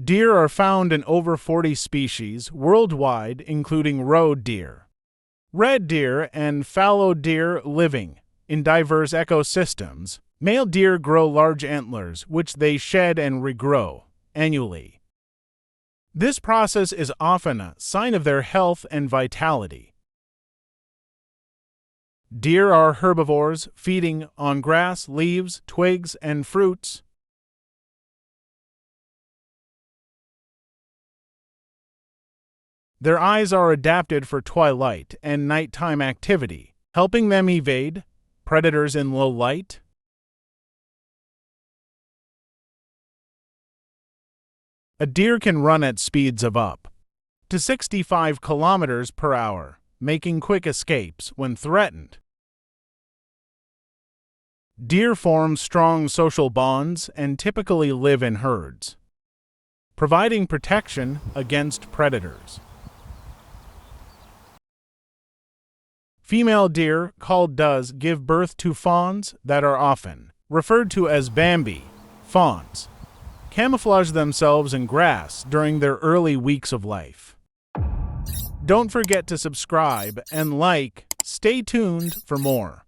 Deer are found in over 40 species worldwide, including roe deer, red deer, and fallow deer living in diverse ecosystems. Male deer grow large antlers, which they shed and regrow annually. This process is often a sign of their health and vitality. Deer are herbivores, feeding on grass, leaves, twigs, and fruits. Their eyes are adapted for twilight and nighttime activity, helping them evade predators in low light. A deer can run at speeds of up to 65 kilometers per hour, making quick escapes when threatened. Deer form strong social bonds and typically live in herds, providing protection against predators. Female deer, called does, give birth to fawns that are often referred to as Bambi. Fawns camouflage themselves in grass during their early weeks of life. Don't forget to subscribe and like. Stay tuned for more.